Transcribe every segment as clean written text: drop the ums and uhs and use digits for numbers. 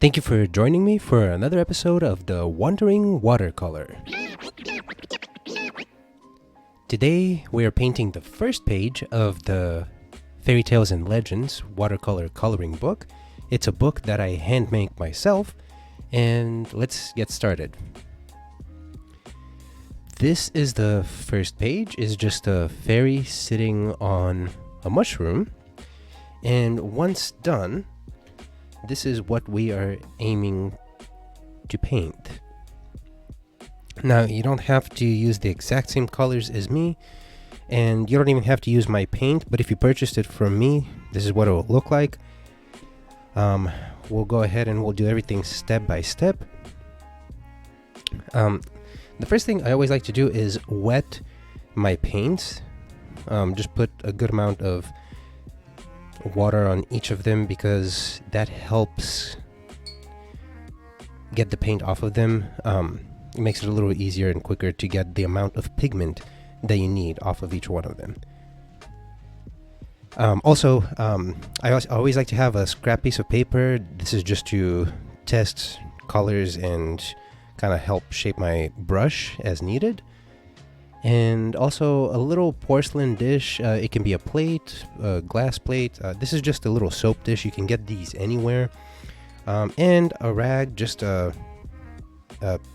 Thank you for joining me for another episode of the Wandering Watercolor. Today we are painting the first page of the Fairy Tales and Legends watercolor coloring book. It's a book that I handmade myself, and let's get started. This is the first page, is just a fairy sitting on a mushroom, and once done, this is what we are aiming to paint. Now, you don't have to use the exact same colors as me, and you don't even have to use my paint, but if you purchased it from me, this is what it will look like. We'll go ahead and we'll do everything step by step. The first thing I always like to do is wet my paints. Just put a good amount of water on each of them because that helps get the paint off of them. It makes it a little easier and quicker to get the amount of pigment that you need off of each one of them. I always like to have a scrap piece of paper. This is just to test colors and kind of help shape my brush as needed. And also a little porcelain dish. It can be a plate, a glass plate. This is just a little soap dish. You can get these anywhere. And a rag, just a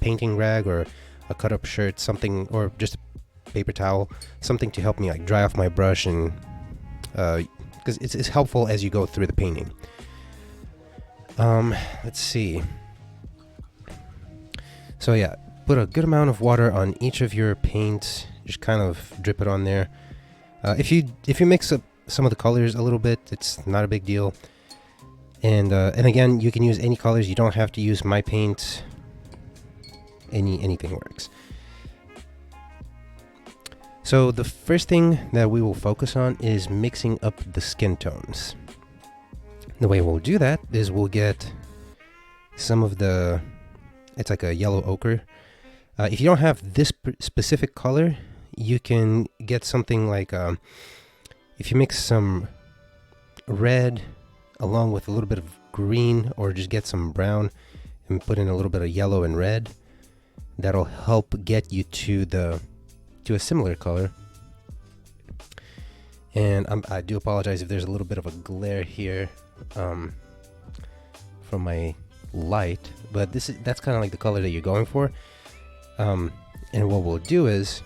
painting rag or a cut up shirt, something, or just a paper towel, something to help me like dry off my brush, and because it's helpful as you go through the painting. Let's see. So yeah, put a good amount of water on each of your paints. Just kind of drip it on there. If you mix up some of the colors a little bit, it's not a big deal. And again, you can use any colors. You don't have to use my paint. Anything works. So the first thing that we will focus on is mixing up the skin tones. The way we'll do that is we'll get some of the, it's like a yellow ochre. If you don't have this specific color, you can get something like, if you mix some red along with a little bit of green, or just get some brown and put in a little bit of yellow and red, that'll help get you to a similar color. And I do apologize if there's a little bit of a glare here from my light, but that's kind of like the color that you're going for. And what we'll do is,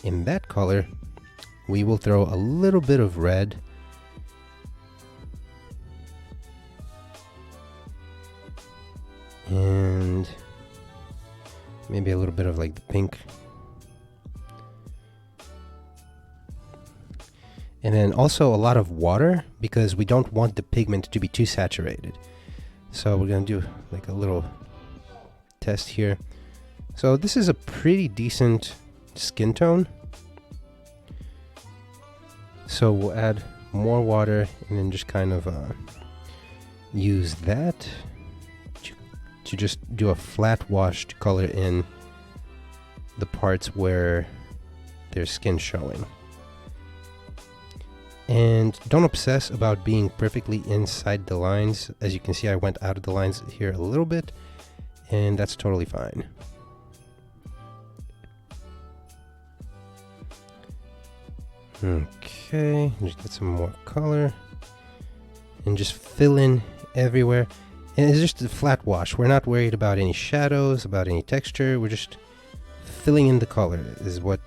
in that color, we will throw a little bit of red, and maybe a little bit of like the pink, and then also a lot of water, because we don't want the pigment to be too saturated. So we're gonna do like a little test here. So this is a pretty decent skin tone. So we'll add more water and then just kind of use that to just do a flat wash to color in the parts where there's skin showing. And don't obsess about being perfectly inside the lines. As you can see, I went out of the lines here a little bit, and that's totally fine. Okay, just get some more color and just fill in everywhere. And it's just a flat wash. We're not worried about any shadows, about any texture. We're just filling in the color is what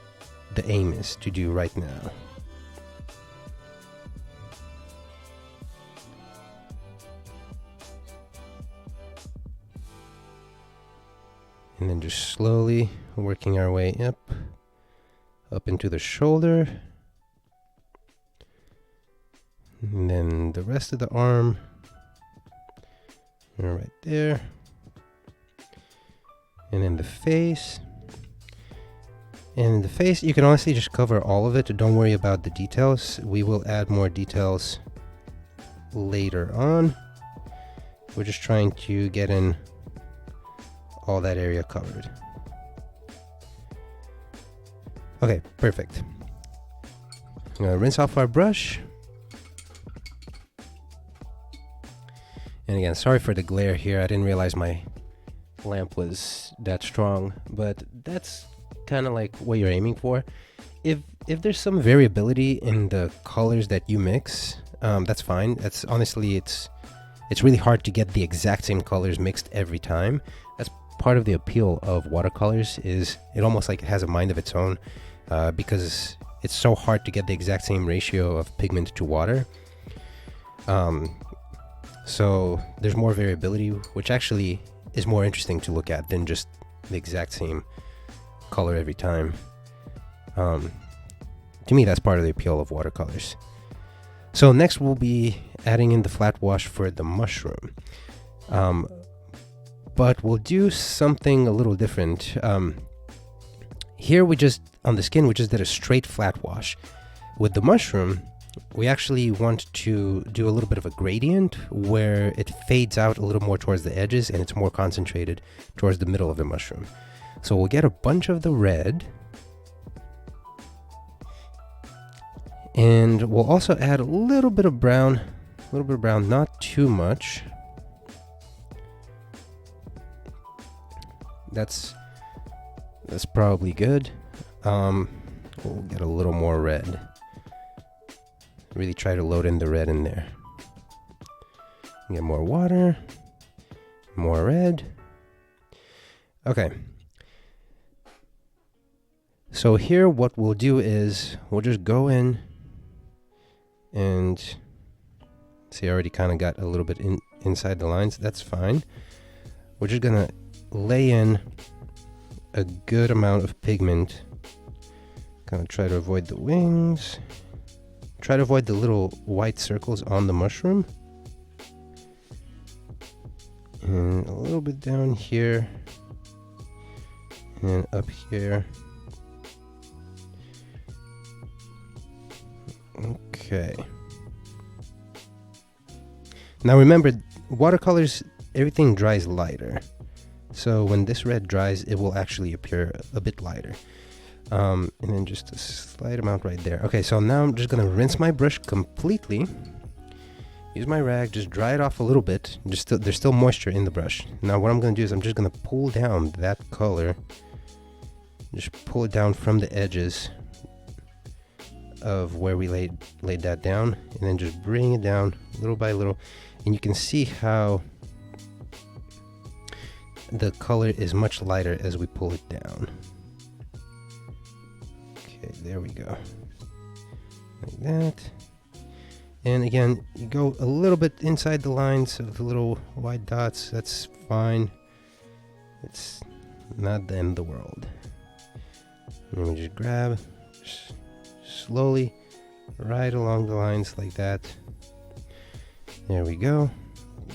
the aim is to do right now. And then just slowly working our way up into the shoulder. And then the rest of the arm. Right there. And then the face. And the face, you can honestly just cover all of it. Don't worry about the details. We will add more details later on. We're just trying to get in all that area covered. Okay, perfect. I'm gonna rinse off our brush. And again, sorry for the glare here. I didn't realize my lamp was that strong, but that's kind of like what you're aiming for. If there's some variability in the colors that you mix, that's fine. That's honestly, it's really hard to get the exact same colors mixed every time. That's part of the appeal of watercolors, is it almost like it has a mind of its own, because it's so hard to get the exact same ratio of pigment to water. So there's more variability, which actually is more interesting to look at than just the exact same color every time. To me, that's part of the appeal of watercolors. So next we'll be adding in the flat wash for the mushroom. But we'll do something a little different. Here on the skin, we just did a straight flat wash. With the mushroom, we actually want to do a little bit of a gradient where it fades out a little more towards the edges and it's more concentrated towards the middle of the mushroom. So we'll get a bunch of the red, and we'll also add a little bit of brown, not too much. That's probably good. We'll get a little more red. Really try to load in the red in there. Get more water, more red. Okay. So here what we'll do is we'll just go in and see, I already kind of got a little bit inside the lines. That's fine. We're just gonna lay in a good amount of pigment. Kind of try to avoid the wings. Try to avoid the little white circles on the mushroom. And a little bit down here. And up here. Okay. Now remember, watercolors, everything dries lighter. So when this red dries, it will actually appear a bit lighter. And then just a slight amount right there. Okay, so now I'm just gonna rinse my brush completely. Use my rag, just dry it off a little bit. There's still moisture in the brush. Now what I'm gonna do is I'm just gonna pull down that color. Just pull it down from the edges of where we laid that down, and then just bring it down little by little. And you can see how the color is much lighter as we pull it down. Okay, there we go. Like that. And again, you go a little bit inside the lines of the little white dots. That's fine. It's not the end of the world. And we just grab slowly right along the lines like that. There we go.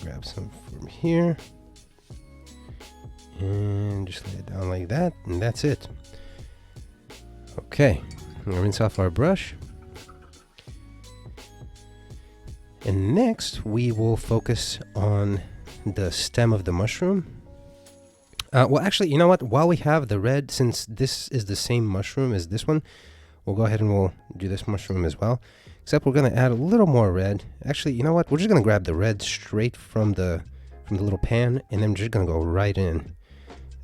Grab some from here. And just lay it down like that. And that's it. Okay, we'll rinse off our brush. And next we will focus on the stem of the mushroom. Well, actually, you know what? While we have the red, since this is the same mushroom as this one, we'll go ahead and we'll do this mushroom as well. Except we're going to add a little more red. Actually, you know what? We're just going to grab the red straight from the little pan, and then I'm just going to go right in.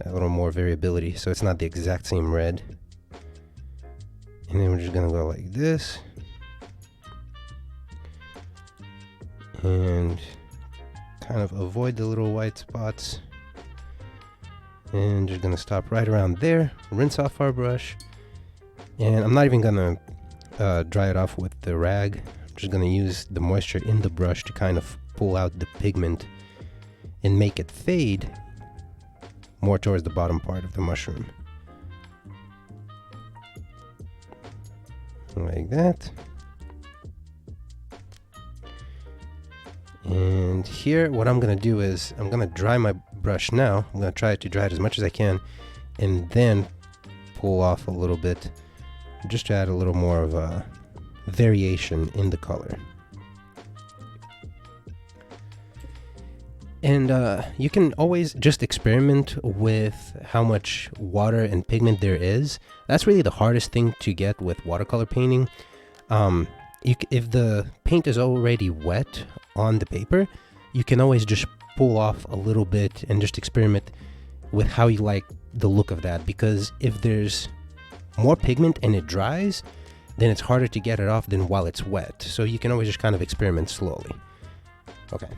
A little more variability, so it's not the exact same red. And then we're just going to go like this. And kind of avoid the little white spots. And just going to stop right around there. Rinse off our brush. And I'm not even going to dry it off with the rag. I'm just going to use the moisture in the brush to kind of pull out the pigment and make it fade more towards the bottom part of the mushroom. Like that. And here what I'm going to do is I'm going to dry my brush now. I'm going to try to dry it as much as I can and then pull off a little bit just to add a little more of a variation in the color. And you can always just experiment with how much water and pigment there is. That's really the hardest thing to get with watercolor painting. If the paint is already wet on the paper, you can always just pull off a little bit and just experiment with how you like the look of that, because if there's more pigment and it dries, then it's harder to get it off than while it's wet. So you can always just kind of experiment slowly. Okay.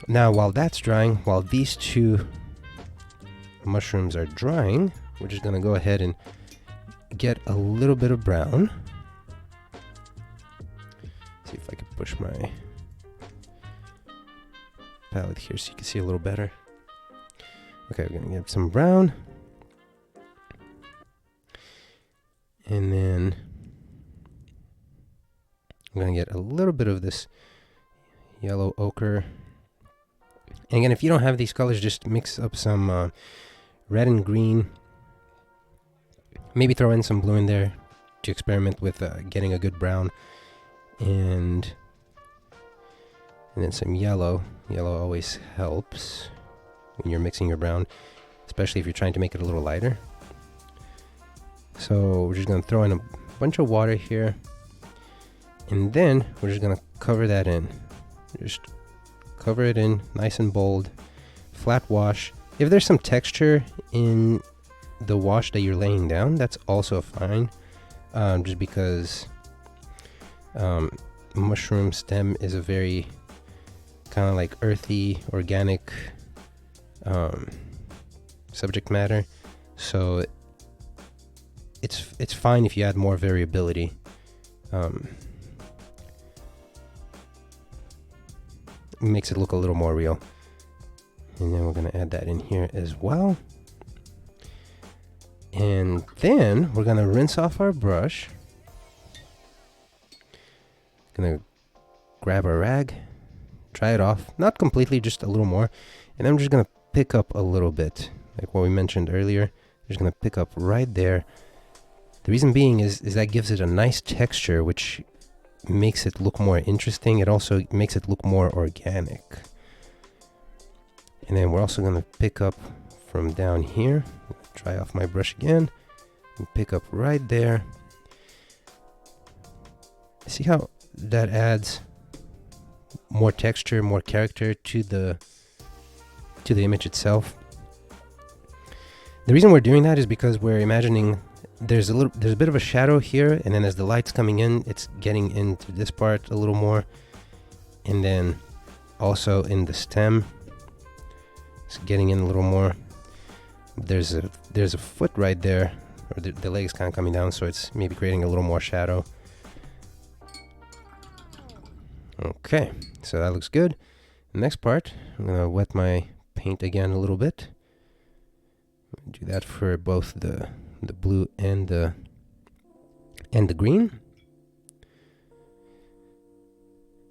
Now while that's drying, while these two mushrooms are drying, we're just gonna go ahead and get a little bit of brown. See if I can push my palette here so you can see a little better. Okay, we're gonna get some brown. And then I'm gonna get a little bit of this yellow ochre. And again, if you don't have these colors, just mix up some red and green. Maybe throw in some blue in there to experiment with getting a good brown. And then some yellow. Yellow always helps when you're mixing your brown, especially if you're trying to make it a little lighter. So we're just going to throw in a bunch of water here. And then we're just going to cover that in. Just cover it in nice and bold. Flat wash. If there's some texture in the wash that you're laying down, that's also fine. Just because mushroom stem is a very kind of like earthy, organic subject matter. So it's fine if you add more variability. Makes it look a little more real. And then we're going to add that in here as well. And then we're going to rinse off our brush. Going to grab our rag, dry it off, not completely, just a little more. And I'm just going to pick up a little bit, like what we mentioned earlier. Just going to pick up right there. The reason being is that gives it a nice texture, which makes it look more interesting. It also makes it look more organic. And then we're also going to pick up from down here. Dry off my brush again and pick up right there. See how that adds more texture, more character to the image itself. The reason we're doing that is because we're imagining there's a bit of a shadow here, and then as the light's coming in, it's getting into this part a little more, and then also in the stem it's getting in a little more. There's a foot right there, or the leg's kind of coming down, so it's maybe creating a little more shadow. Okay, so that looks good. The next part, I'm gonna wet my paint again a little bit. Do that for both the blue and the green.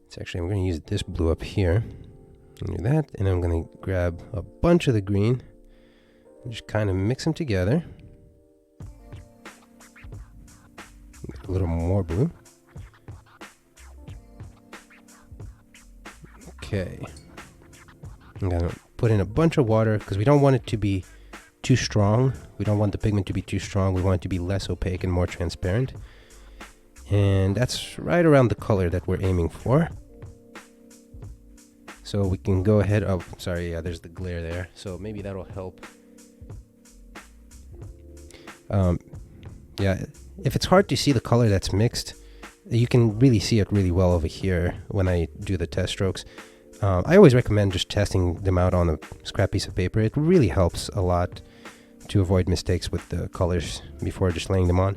It's actually, I'm gonna use this blue up here. Do that, and I'm gonna grab a bunch of the green. Just kind of mix them together. A little more blue. Okay. I'm gonna put in a bunch of water because we don't want it to be too strong. We don't want the pigment to be too strong. We want it to be less opaque and more transparent. And that's right around the color that we're aiming for. So we can go ahead. Oh, sorry. Yeah, there's the glare there. So maybe that'll help. Yeah, if it's hard to see the color that's mixed, you can really see it really well over here when I do the test strokes. I always recommend just testing them out on a scrap piece of paper. It really helps a lot to avoid mistakes with the colors before just laying them on.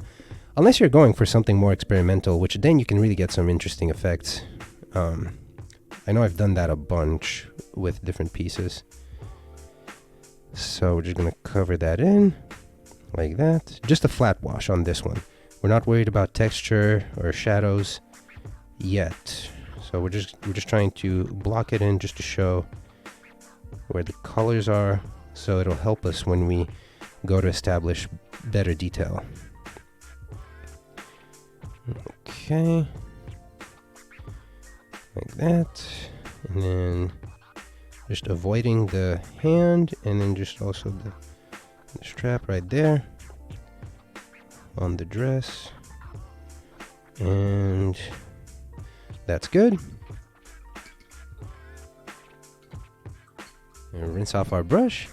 Unless you're going for something more experimental, which then you can really get some interesting effects. I know I've done that a bunch with different pieces. So we're just going to cover that in like that. Just a flat wash on this one. We're not worried about texture or shadows yet. So we're just trying to block it in just to show where the colors are, so it'll help us when we go to establish better detail. Okay. Like that. And then just avoiding the hand, and then just also the strap right there on the dress. And That's good. And rinse off our brush.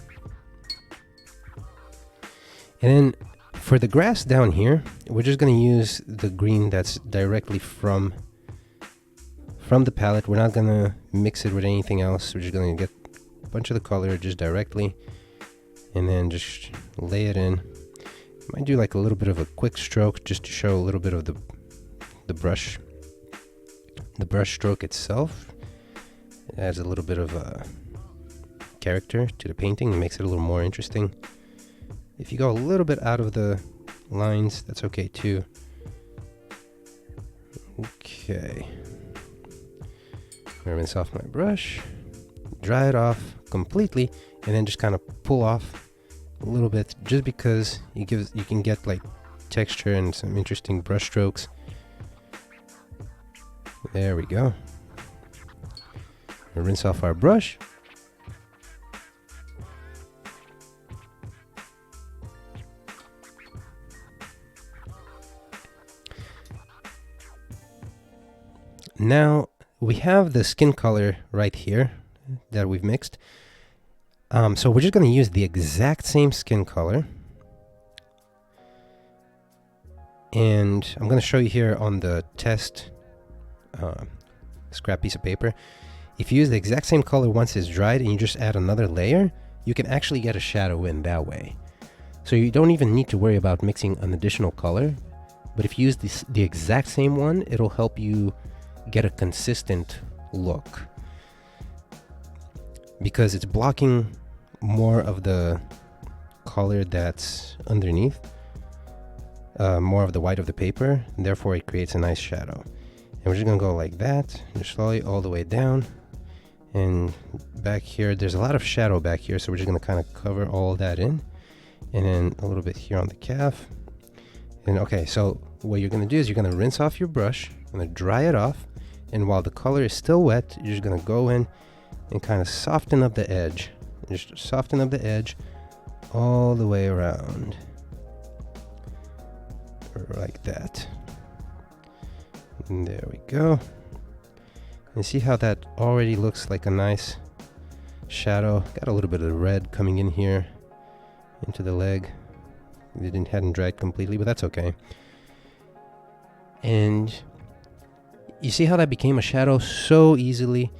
And then for the grass down here, we're just going to use the green that's directly from the palette. We're not going to mix it with anything else. We're just going to get a bunch of the color just directly and then just lay it in. Might do like a little bit of a quick stroke just to show a little bit of the brush stroke itself. It adds a little bit of a character to the painting and makes it a little more interesting. If you go a little bit out of the lines, that's okay too. Okay. I'm gonna rinse off my brush, dry it off completely, and then just kind of pull off a little bit, just because you can get like texture and some interesting brush strokes. There we go. We'll rinse off our brush. Now we have the skin color right here that we've mixed. So we're just going to use the exact same skin color. And I'm going to show you here on the test scrap piece of paper. If you use the exact same color once it's dried and you just add another layer, you can actually get a shadow in that way. So you don't even need to worry about mixing an additional color. But if you use the exact same one, it'll help you get a consistent look, because it's blocking more of the color that's underneath, more of the white of the paper, and therefore it creates a nice shadow. And we're just gonna go like that, just slowly all the way down. And back here, there's a lot of shadow back here, so we're just gonna kind of cover all that in, and then a little bit here on the calf. And okay, so what you're gonna do is you're gonna rinse off your brush, gonna dry it off, and while the color is still wet, you're just gonna go in and kind of soften up the edge. Just soften up the edge all the way around, like that. And there we go. And see how that already looks like a nice shadow. Got a little bit of red coming in here into the leg. It hadn't dried completely, but that's okay. And you see how that became a shadow so easily,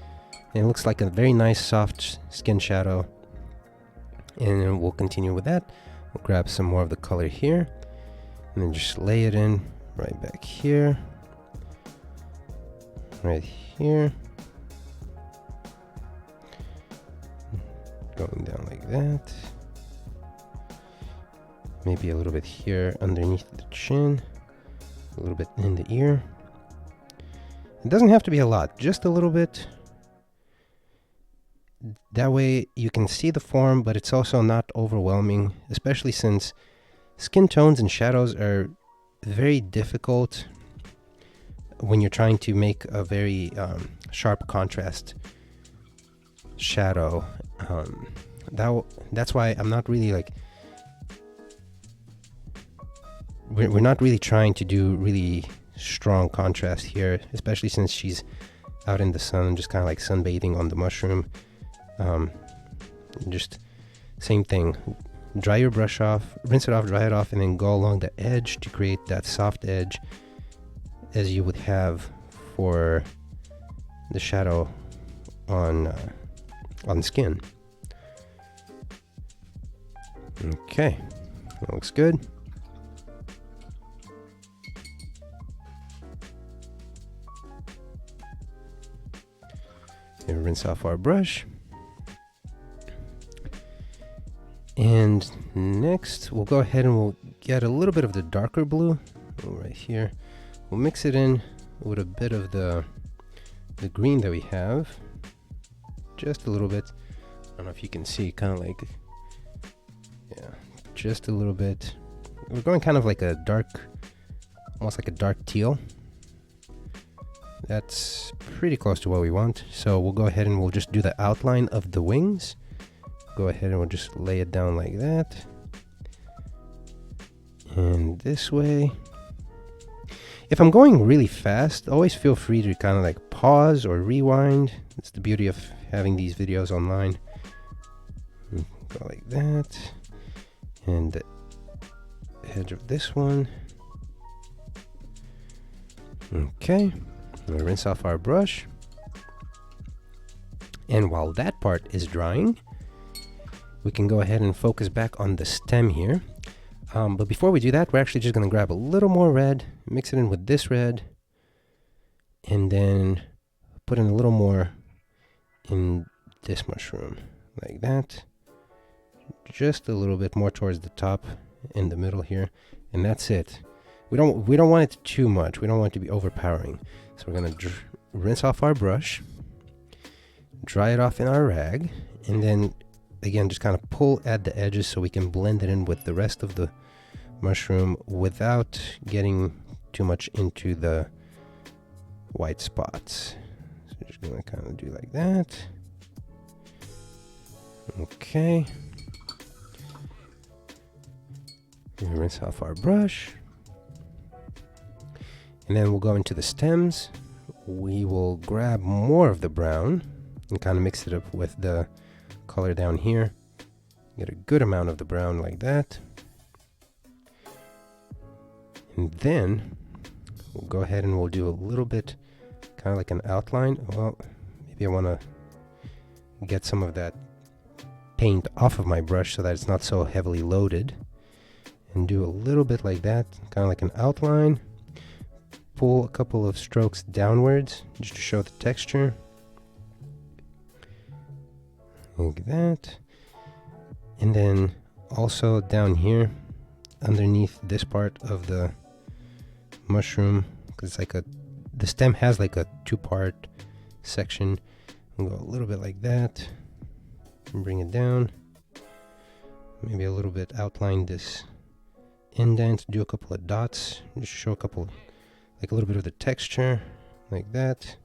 and it looks like a very nice soft skin shadow. And then we'll continue with that. We'll grab some more of the color here, and then just lay it in right back here, right here, going down like that. Maybe a little bit here underneath the chin, a little bit in the ear. It doesn't have to be a lot, just a little bit. That way you can see the form, but it's also not overwhelming, especially since skin tones and shadows are very difficult when you're trying to make a very sharp contrast shadow. That's why I'm not really like, we're not really trying to do really strong contrast here, especially since she's out in the sun, just kind of like sunbathing on the mushroom. Just same thing, dry your brush off, rinse it off, dry it off, and then go along the edge to create that soft edge as you would have for the shadow on skin. Okay, that looks good. And rinse off our brush. And next, we'll go ahead and we'll get a little bit of the darker blue right here. We'll mix it in with a bit of the green that we have, just a little bit. I don't know if you can see, kind of like, yeah, just a little bit. We're going kind of like a dark, almost like a dark teal. That's pretty close to what we want. So we'll go ahead and we'll just do the outline of the wings. Go ahead and we'll just lay it down like that. And this way. If I'm going really fast, always feel free to kind of like pause or rewind. That's the beauty of having these videos online. Go like that. And the edge of this one. Okay. We'll rinse off our brush. And while that part is drying, we can go ahead and focus back on the stem here. But before we do that, we're actually just going to grab a little more red, mix it in with this red, and then put in a little more in this mushroom, like that. Just a little bit more towards the top, in the middle here, and that's it. We don't want it too much. We don't want it to be overpowering. So we're going to rinse off our brush, dry it off in our rag, and then again just kind of pull at the edges so we can blend it in with the rest of the mushroom without getting too much into the white spots. So just gonna kind of do like that. Okay. Rinse off our brush. And then we'll go into the stems. We will grab more of the brown and kind of mix it up with the color down here. Get a good amount of the brown like that. And then we'll go ahead and we'll do a little bit kind of like an outline. Well, maybe I want to get some of that paint off of my brush so that it's not so heavily loaded. And do a little bit like that, kind of like an outline. Pull a couple of strokes downwards just to show the texture. Like that. And then also down here underneath this part of the mushroom, because it's like the stem has like a two-part section. We'll go a little bit like that and bring it down. Maybe a little bit outline this indent, do a couple of dots, just show a couple, like a little bit of the texture, like that.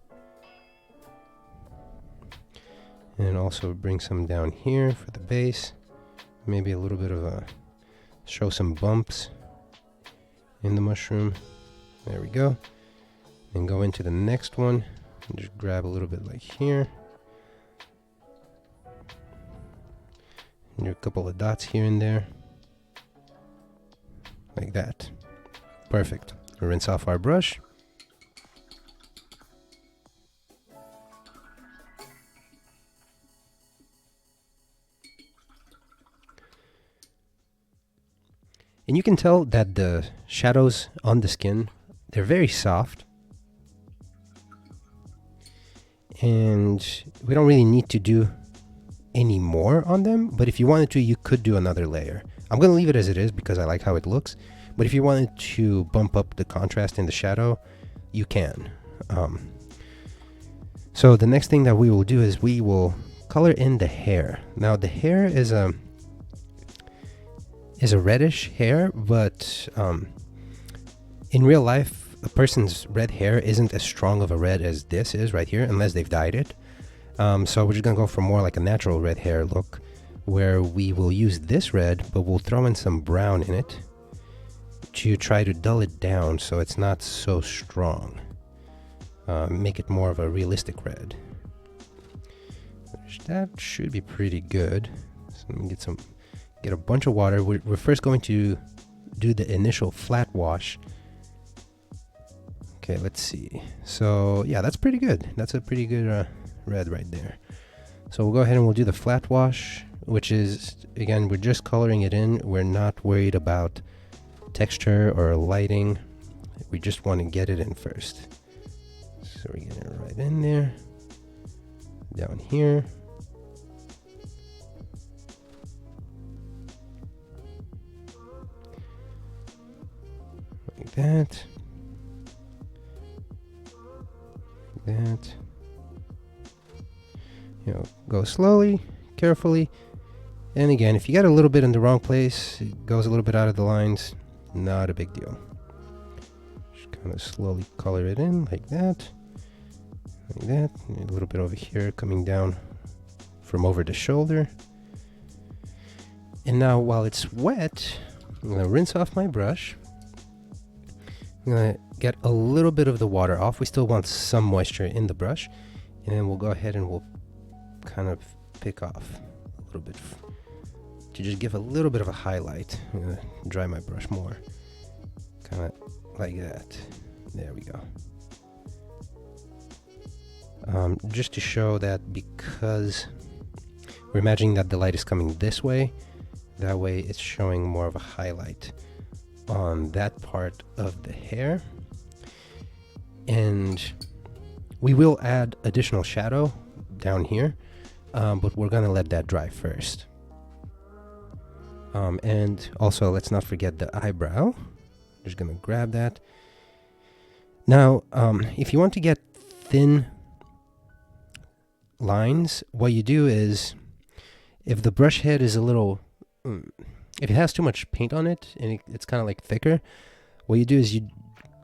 And also bring some down here for the base. Maybe a little bit of a, show some bumps in the mushroom. There we go. And go into the next one and just grab a little bit like here. And do a couple of dots here and there. Like that. Perfect. We'll rinse off our brush. And you can tell that the shadows on the skin, they're very soft. And we don't really need to do any more on them, but if you wanted to, you could do another layer. I'm going to leave it as it is because I like how it looks, but if you wanted to bump up the contrast in the shadow, you can. So the next thing that we will do is we will color in the hair. Now the hair is a reddish hair, but in real life, a person's red hair isn't as strong of a red as this is right here, unless they've dyed it. So we're just gonna go for more like a natural red hair look, where we will use this red, but we'll throw in some brown in it to try to dull it down so it's not so strong. Make it more of a realistic red. That should be pretty good. So let me get a bunch of water. We're first going to do the initial flat wash. Okay, let's see. So yeah, that's pretty good. That's a pretty good red right there. So we'll go ahead and we'll do the flat wash, which is, again, we're just coloring it in. We're not worried about texture or lighting. We just want to get it in first. So we get it right in there, down here. Like that. Like that. You know, go slowly, carefully. And again, if you get a little bit in the wrong place, it goes a little bit out of the lines, not a big deal. Just kind of slowly color it in like that. Like that. And a little bit over here coming down from over the shoulder. And now while it's wet, I'm going to rinse off my brush. I'm going to get a little bit of the water off. We still want some moisture in the brush. And then we'll go ahead and we'll kind of pick off a little bit to just give a little bit of a highlight. I'm gonna dry my brush more. Kind of like that. There we go. Just to show that because we're imagining that the light is coming this way, that way it's showing more of a highlight on that part of the hair. And we will add additional shadow down here, but we're gonna let that dry first. And also let's not forget the eyebrow. Just gonna grab that. Now, if you want to get thin lines, what you do is, if the brush head is a little, if it has too much paint on it and it's kind of like thicker, what you do is you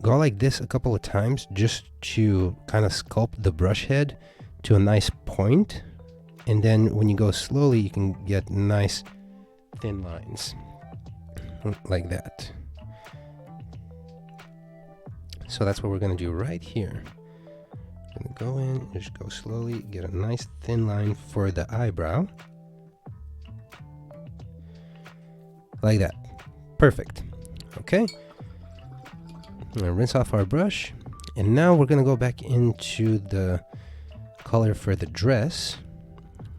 go like this a couple of times just to kind of sculpt the brush head to a nice point, and then when you go slowly you can get nice thin lines like that. So that's what we're going to do right here. I'm going to go in and just go slowly, get a nice thin line for the eyebrow. Like that. Perfect. Okay. I'm going to rinse off our brush. And now we're going to go back into the color for the dress.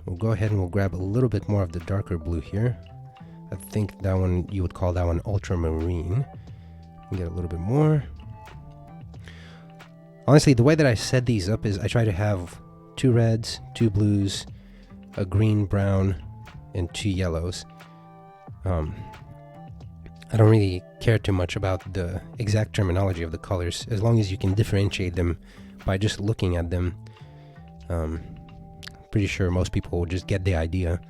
We'll go ahead and we'll grab a little bit more of the darker blue here. I think that one, you would call that one ultramarine. Get a little bit more. Honestly, the way that I set these up is I try to have 2 reds, 2 blues, a green, brown, and 2 yellows. I don't really care too much about the exact terminology of the colors, as long as you can differentiate them by just looking at them. Pretty sure most people will just get the idea.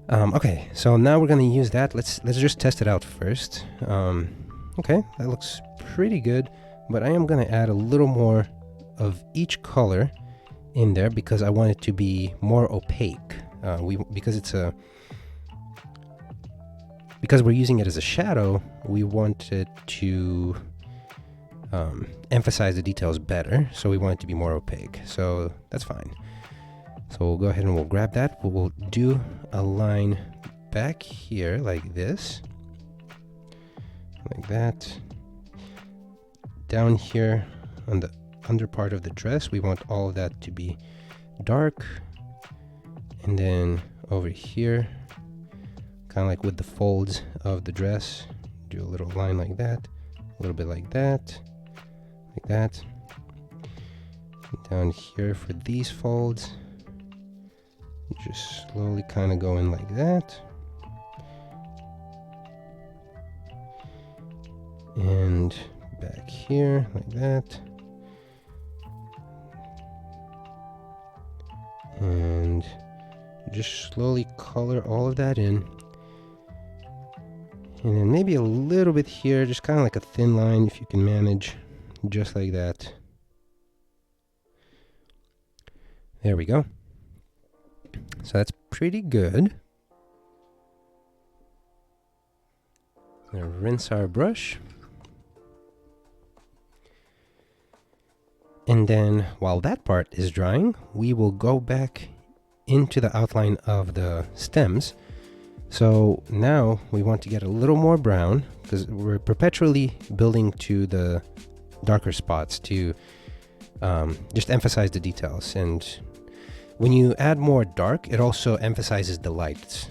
Okay, so now we're gonna use that. Let's just test it out first. Okay, that looks pretty good, but I am gonna add a little more of each color in there because I want it to be more opaque. Because we're using it as a shadow, we want it to emphasize the details better, so we want it to be more opaque. So that's fine. So we'll go ahead and we'll grab that. We'll do a line back here like this. Like that. Down here on the under part of the dress, we want all of that to be dark. And then over here, kind of like with the folds of the dress, do a little line like that, a little bit like that, like that. And down here for these folds, just slowly kind of go in like that. And back here like that. And just slowly color all of that in. And then maybe a little bit here, just kind of like a thin line if you can manage, just like that. There we go. So that's pretty good. I'm gonna rinse our brush. And then while that part is drying, we will go back into the outline of the stems. So now we want to get a little more brown because we're perpetually building to the darker spots to just emphasize the details. And when you add more dark, it also emphasizes the light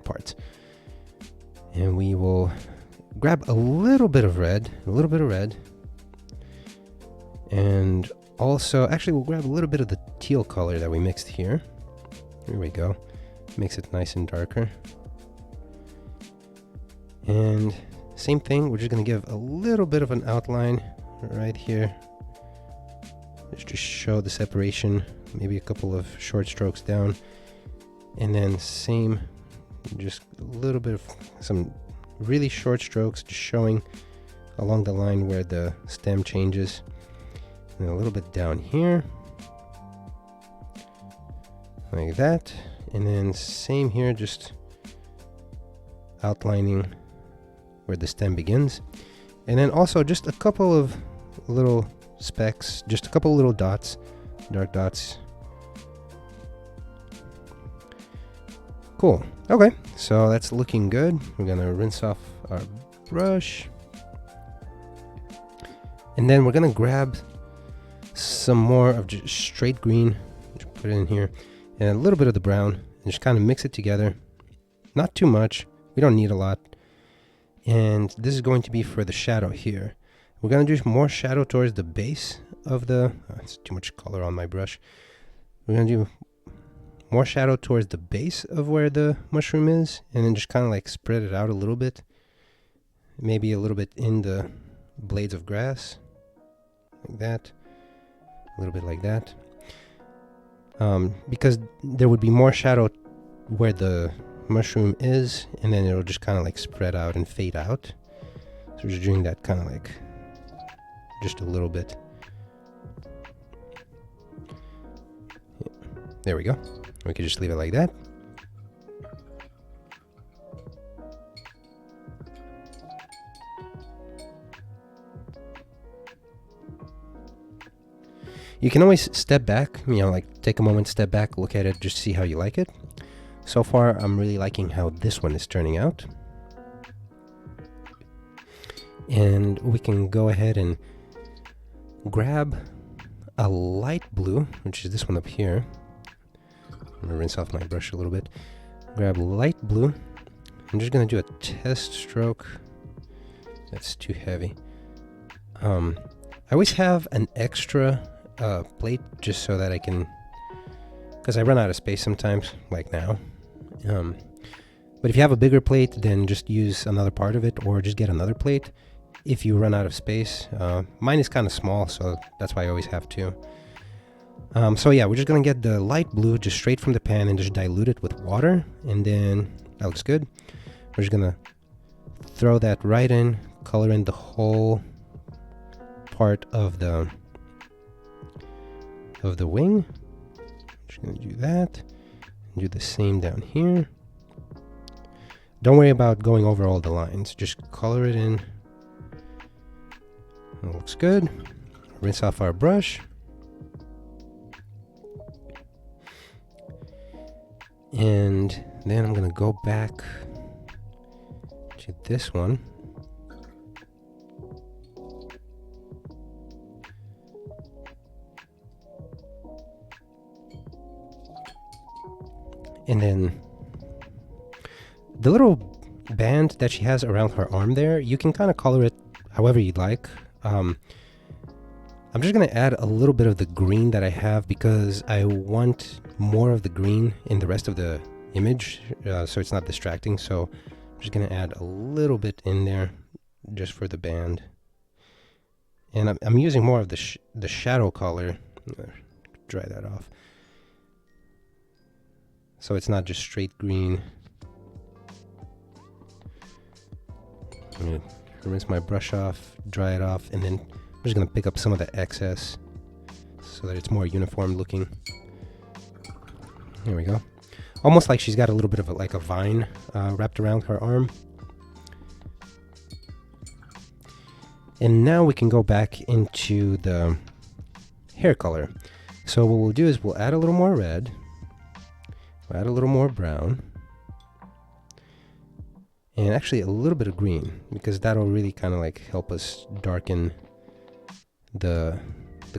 parts. And we will grab a little bit of red, and also, actually we'll grab a little bit of the teal color that we mixed here. Here we go. Makes it nice and darker. And same thing, we're just gonna give a little bit of an outline right here. Just to show the separation, maybe a couple of short strokes down. And then same, just a little bit of some really short strokes, just showing along the line where the stem changes. And a little bit down here, like that. And then same here, just outlining where the stem begins. And then also just a couple of little specks, just a couple of little dots, dark dots. Cool. Okay, so that's looking good. We're gonna rinse off our brush. And then we're gonna grab some more of just straight green, just put it in here, and a little bit of the brown, and just kind of mix it together. Not too much, we don't need a lot. And this is going to be for the shadow here. We're gonna do more shadow towards the base of the, it's too much color on my brush. We're gonna do more shadow towards the base of where the mushroom is, and then just kind of like spread it out a little bit. Maybe a little bit in the blades of grass, like that. A little bit like that. Because there would be more shadow where the mushroom is, and then it'll just kind of like spread out and fade out. So we're just doing that kind of like just a little bit. There we go. We could just leave it like that. You can always step back, you know, like take a moment, step back, look at it, just see how you like it. So far, I'm really liking how this one is turning out. And we can go ahead and grab a light blue, which is this one up here. I'm gonna rinse off my brush a little bit. Grab light blue. I'm just gonna do a test stroke. That's too heavy. I always have an extra plate just so that I can, because I run out of space sometimes, like now. But if you have a bigger plate, then just use another part of it, or just get another plate if you run out of space. Mine is kind of small, so that's why I always have two. So yeah, we're just gonna get the light blue just straight from the pan and just dilute it with water, and then that looks good. We're just gonna throw that right in, color in the whole part of the wing. Just gonna do that. Do the same down here. Don't worry about going over all the lines. Just color it in. That looks good. Rinse off our brush. And then I'm gonna go back to this one. And then the little band that she has around her arm there, you can kind of color it however you'd like. I'm just going to add a little bit of the green that I have because I want more of the green in the rest of the image, so it's not distracting. So I'm just going to add a little bit in there just for the band. And I'm using more of the shadow color. Dry that off. So it's not just straight green. I'm going to rinse my brush off, dry it off, and then I'm just going to pick up some of the excess so that it's more uniform looking. There we go. Almost like she's got a little bit of like a vine wrapped around her arm. And now we can go back into the hair color. So what we'll do is we'll add a little more red. We'll add a little more brown. And actually a little bit of green, because that'll really kind of like help us darken the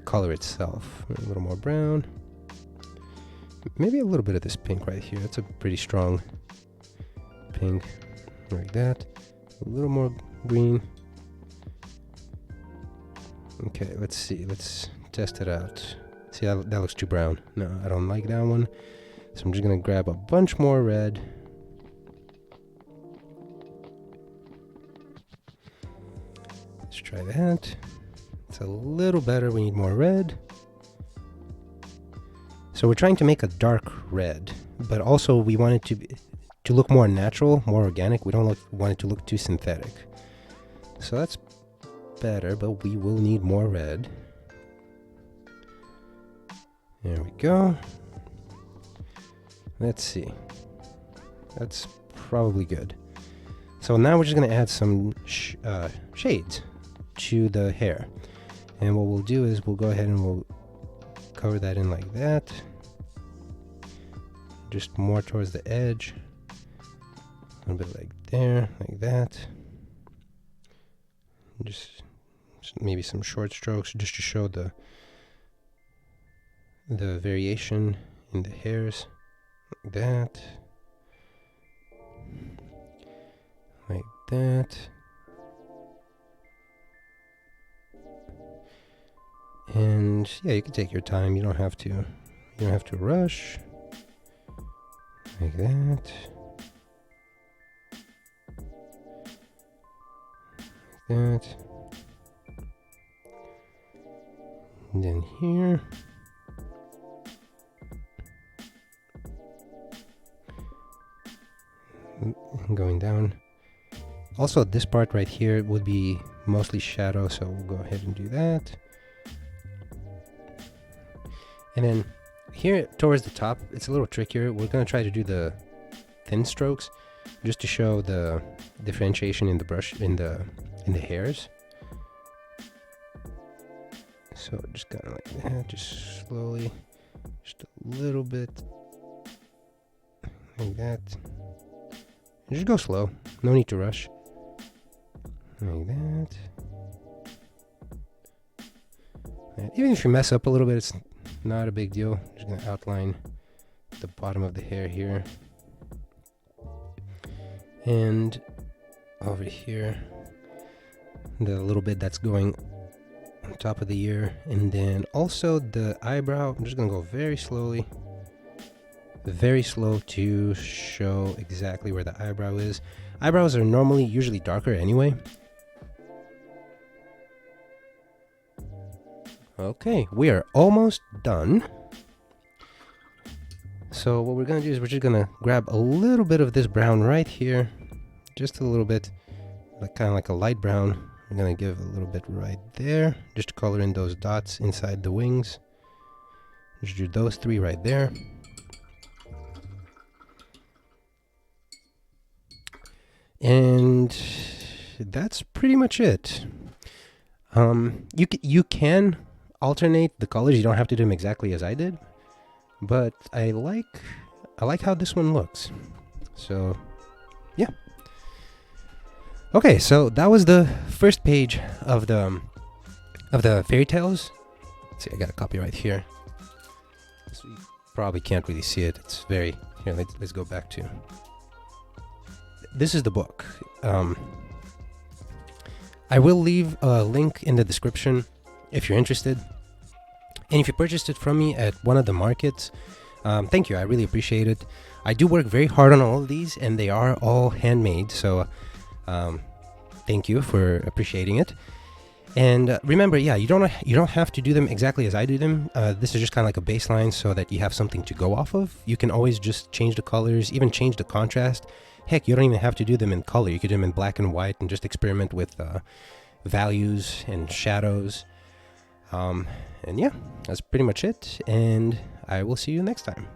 color itself. A little more brown. Maybe a little bit of this pink right here. That's a pretty strong pink. Like that. A little more green. Okay, let's see. Let's test it out. See, that looks too brown. No, I don't like that one. So I'm just going to grab a bunch more red. Let's try that. It's a little better. We need more red. So we're trying to make a dark red, but also we want it to look more natural, more organic. We don't want it to look too synthetic. So that's better, but we will need more red. There we go. Let's see. That's probably good. So now we're just going to add some shades. to the hair. And what we'll do is we'll go ahead and we'll cover that in like that. Just more towards the edge. A little bit like there, like that. Just maybe some short strokes just to show the variation in the hairs. Like that. Like that. And yeah, you can take your time. You don't have to rush. Like that. Like that. And then here. Going down. Also, this part right here would be mostly shadow, so we'll go ahead and do that. And then here towards the top, it's a little trickier. We're going to try to do the thin strokes just to show the differentiation in the brush, in the hairs. So just kind of like that, just slowly, just a little bit like that. Just go slow, no need to rush. Like that. And even if you mess up a little bit, it's not a big deal. Just gonna outline the bottom of the hair here. And over here, the little bit that's going on top of the ear. And then also the eyebrow, I'm just gonna go very slowly. Very slow to show exactly where the eyebrow is. Eyebrows are usually darker anyway. Okay, we are almost done. So what we're gonna do is we're just gonna grab a little bit of this brown right here, just a little bit, like kind of like a light brown. We're gonna give a little bit right there, just to color in those dots inside the wings. Just do those three right there. And that's pretty much it. You can alternate the colors. You don't have to do them exactly as I did, but I like how this one looks. So yeah. Okay, so that was the first page of the fairy tales. Let's see, I got a copy right here. So you probably can't really see it. It's very here. Let's go back to. This is the book. I will leave a link in the description if you're interested. And if you purchased it from me at one of the markets, thank you. I really appreciate it. I do work very hard on all of these, and they are all handmade. So thank you for appreciating it. And remember, yeah, you don't have to do them exactly as I do them. This is just kind of like a baseline so that you have something to go off of. You can always just change the colors, even change the contrast. Heck, you don't even have to do them in color. You could do them in black and white and just experiment with values and shadows. And yeah, that's pretty much it. And I will see you next time.